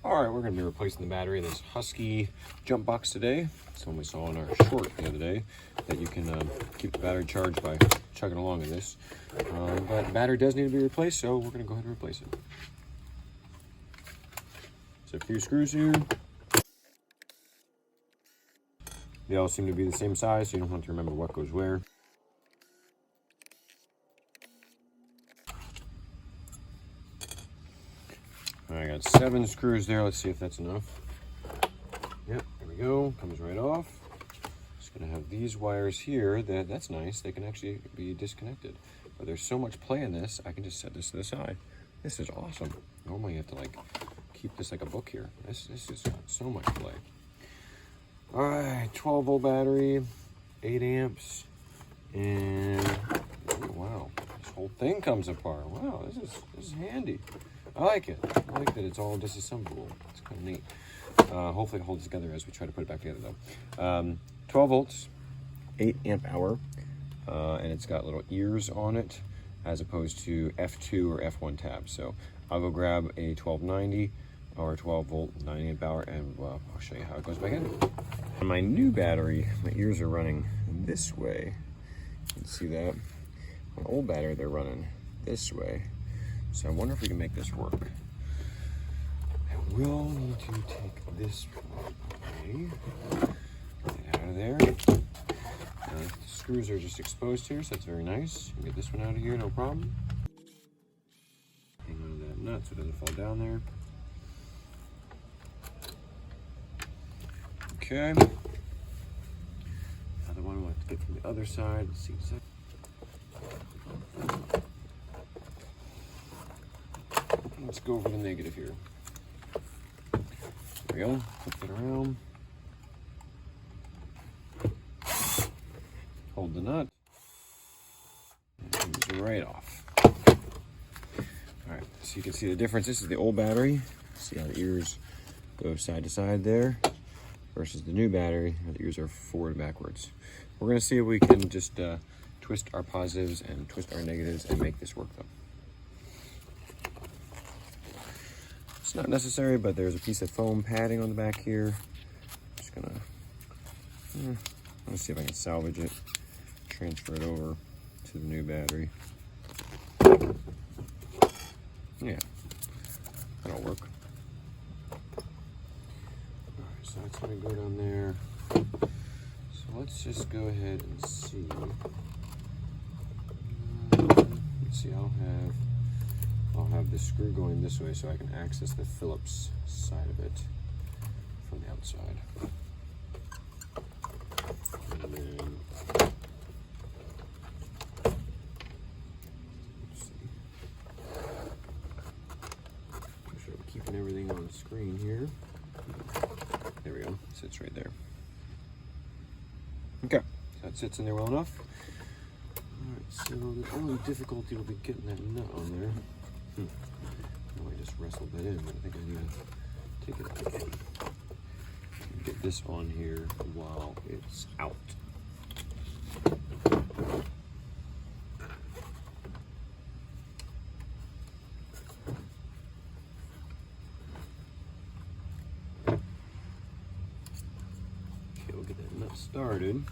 All right, we're gonna be replacing the battery in this Husky jump box today. It's one we saw in our short the other day, that you can keep the battery charged by chugging along in this. But the battery does need to be replaced, so we're gonna go ahead and replace it. So a few screws here. They all seem to be the same size, so you don't have to remember what goes where. I got 7 screws there. Let's see if that's enough. Yep, there we go. Comes right off. Just gonna have these wires here. That's nice. They can actually be disconnected. But there's so much play in this, I can just set this to the side. This is awesome. Normally you have to like keep this like a book here. This is so much play. All right, 12-volt battery, 8 amps, and oh, wow, this whole thing comes apart. Wow, this is handy. I like it. I like that it's all disassemblable. It's kind of neat. Hopefully it holds together as we try to put it back together though. 12 volts, 8 amp hour, and it's got little ears on it as opposed to F2 or F1 tabs. So I'll go grab a 1290 or a 12 volt, 9 amp hour, and I'll show you how it goes back in. On my new battery, my ears are running this way. You can see that. My old battery, they're running this way. So I wonder if we can make this work. I will need to take this away. Get it out of there. The screws are just exposed here, so that's very nice. Get this one out of here, no problem. Hang on to that nut so it doesn't fall down there. Okay. Another one we'll have to get from the other side. Let's see exactly. Let's go over the negative here. There we go. Flip it around. Hold the nut. And it comes right off. Alright, so you can see the difference. This is the old battery. See how the ears go side to side there versus the new battery. The ears are forward and backwards. We're going to see if we can just twist our positives and twist our negatives and make this work though. It's not necessary, but there's a piece of foam padding on the back here. Just gonna let's see if I can salvage it, transfer it over to the new battery. Yeah, that'll work. Alright, so that's gonna go down there. So let's just go ahead and see. Let's see, I'll have the screw going this way so I can access the Phillips side of it from the outside. And then, let's see. Make sure I'm keeping everything on the screen here. There we go, it sits right there. Okay, so that sits in there well enough. Alright, so the only difficulty will be getting that nut on there. I just wrestled that in, but I think I need to take it out again. Get this on here while it's out. Okay, we'll get that nut started.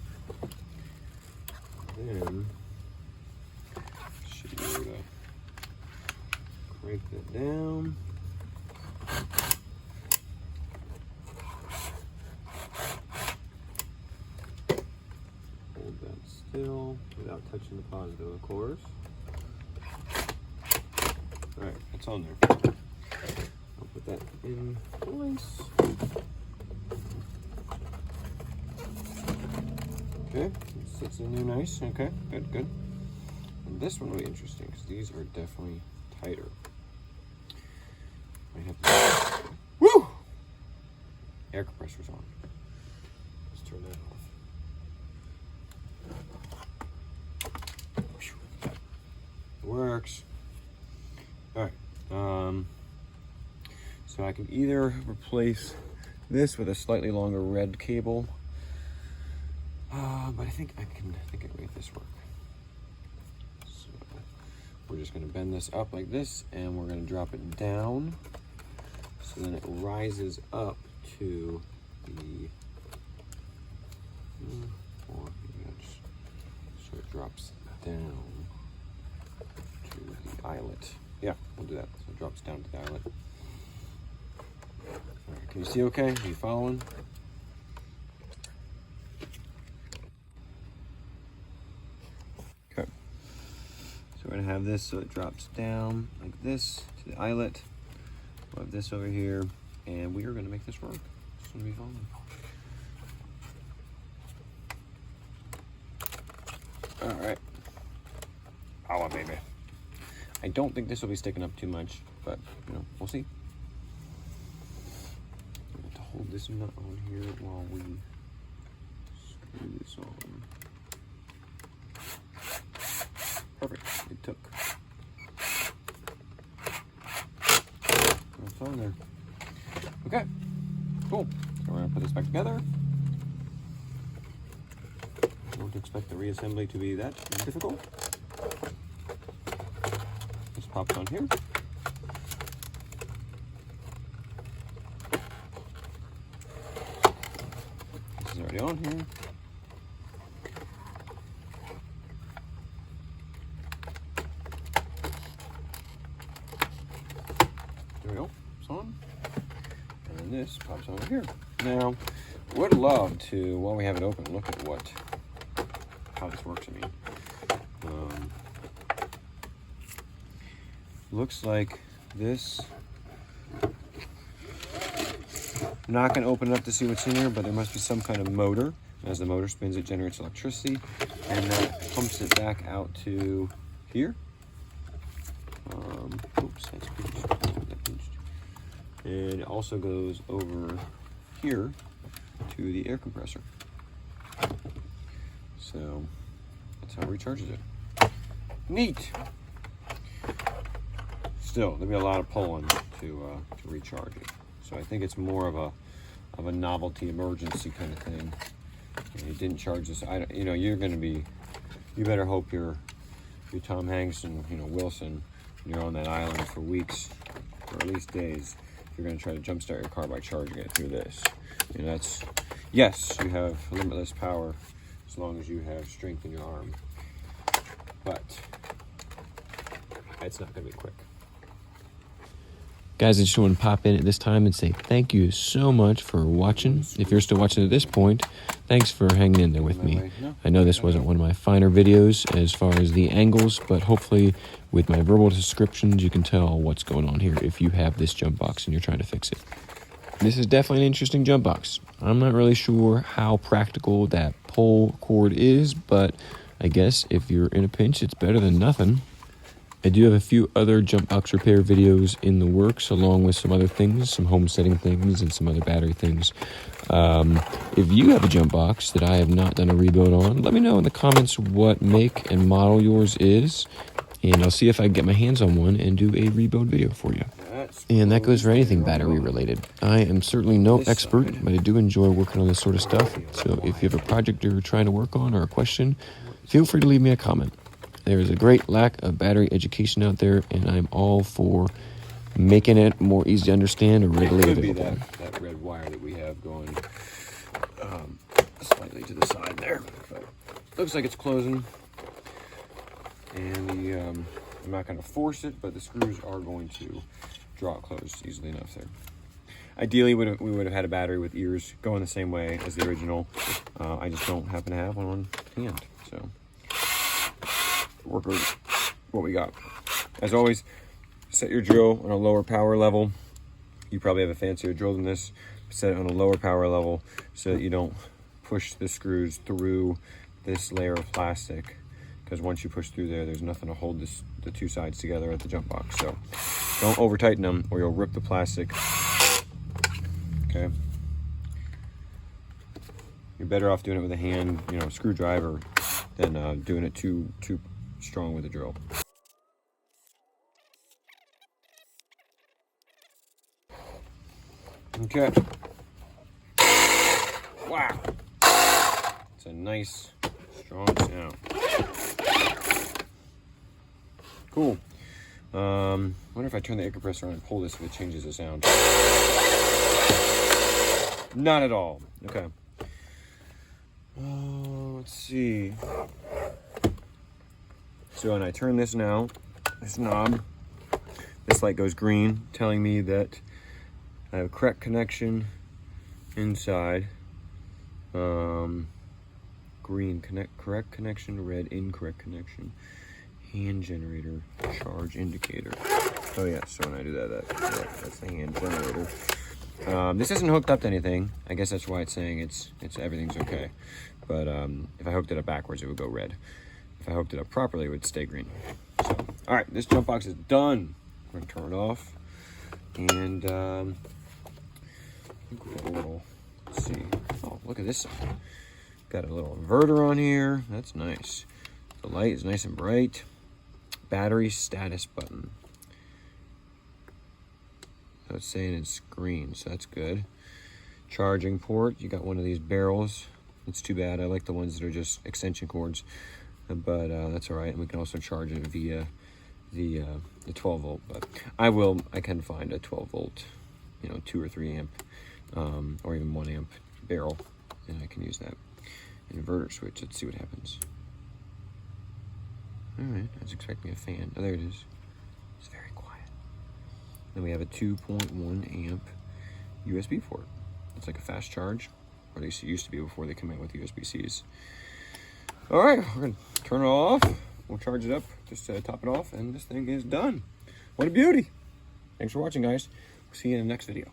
Then should be able to crank that down. Hold that still without touching the positive, of course. Alright, that's on there. I'll put that in place. Okay, it sits in there nice. Okay, good, good. And this one will be interesting because these are definitely tighter. Might have to. Woo! Air compressor's on. Let's turn that off. It works. All right. So I can either replace this with a slightly longer red cable, but I think I can make this work. So we're just going to bend this up like this, and we're going to drop it down So then it rises up to the, so it drops down to the eyelet. Yeah, we'll do that. So it drops down to the eyelet. All right, can you see okay? Are you following? Okay. So we're gonna have this so it drops down like this to the eyelet. We'll have this over here, and we are gonna make this work. It's gonna be fun. All right. Oh, baby. I don't think this will be sticking up too much, but you know, we'll see. I'm going to hold this nut on here while we screw this on. Perfect. It took. That's on there. Okay. Cool. So we're going to put this back together. Don't expect the reassembly to be that difficult. Just pops on here. This is already on here. There we go. It's on. And then this pops over here. Now, would love to, while we have it open, look at how this works. I mean, looks like this. I'm not going to open it up to see what's in here, but there must be some kind of motor. As the motor spins, it generates electricity, and that pumps it back out to here. Oops, that's pinched. That pinched. And it also goes over here to the air compressor. So that's how it recharges it. Neat. Still, there'll be a lot of pulling to recharge it. So I think it's more of a novelty emergency kind of thing. And you didn't charge this. You know, you're going to be. You better hope you're Tom Hanks and Wilson. And you're on that island for weeks, or at least days. If you're going to try to jumpstart your car by charging it through this. You know, that's, yes, you have limitless power as long as you have strength in your arm. But it's not going to be quick. Guys, I just want to pop in at this time and say thank you so much for watching. If you're still watching at this point, thanks for hanging in there with me. I know this wasn't one of my finer videos as far as the angles, but hopefully with my verbal descriptions, you can tell what's going on here if you have this jump box and you're trying to fix it. This is definitely an interesting jump box. I'm not really sure how practical that pull cord is, but I guess if you're in a pinch, it's better than nothing. I do have a few other jump box repair videos in the works, along with some other things, some home setting things, and some other battery things. If you have a jump box that I have not done a rebuild on, let me know in the comments what make and model yours is, and I'll see if I can get my hands on one and do a rebuild video for you. And that goes for anything battery related. I am certainly no expert, but I do enjoy working on this sort of stuff. So if you have a project you're trying to work on or a question, feel free to leave me a comment. There is a great lack of battery education out there, and I'm all for making it more easy to understand or readily available. It could be that red wire that we have going slightly to the side there. But looks like it's closing. And I'm not going to force it, but the screws are going to draw it closed easily enough there. Ideally, we would have had a battery with ears going the same way as the original. I just don't happen to have one on hand, so work with what we got. As always, set your drill on a lower power level. You probably have a fancier drill than this. Set it on a lower power level so that you don't push the screws through this layer of plastic, because once you push through there, there's nothing to hold the two sides together at the jump box. So don't over tighten them or you'll rip the plastic. Okay, you're better off doing it with a hand, screwdriver, than doing it too strong with a drill. Okay. Wow. It's a nice, strong sound. Cool. Wonder if I turn the air compressor on and pull this if it changes the sound. Not at all. Okay. Let's see. So when I turn this now, this knob, this light goes green, telling me that I have correct connection inside. Green, correct connection, red, incorrect connection. Hand generator, charge indicator. Oh yeah, so when I do that, that's the hand generator. This isn't hooked up to anything. I guess that's why it's saying it's everything's okay. But if I hooked it up backwards, it would go red. If I hooked it up properly, it would stay green. So, all right, this jump box is done. I'm gonna turn it off, and I think we have a little. Let's see. Oh, look at this. Got a little inverter on here. That's nice. The light is nice and bright. Battery status button. So it's saying it's green, so that's good. Charging port. You got one of these barrels. It's too bad. I like the ones that are just extension cords, but that's all right. And we can also charge it via the 12 volt. But I can find a 12 volt, 2 or 3 amp, or even 1 amp barrel, and I can use that. Inverter switch. Let's see what happens. All right, I was expecting a fan. Oh, there it is. It's very quiet. Then we have a 2.1 amp USB port. It's like a fast charge, or at least it used to be before they came out with USB-Cs. All right, we're gonna turn it off. We'll charge it up just to top it off, and this thing is done. What a beauty. Thanks for watching, guys. We'll see you in the next video.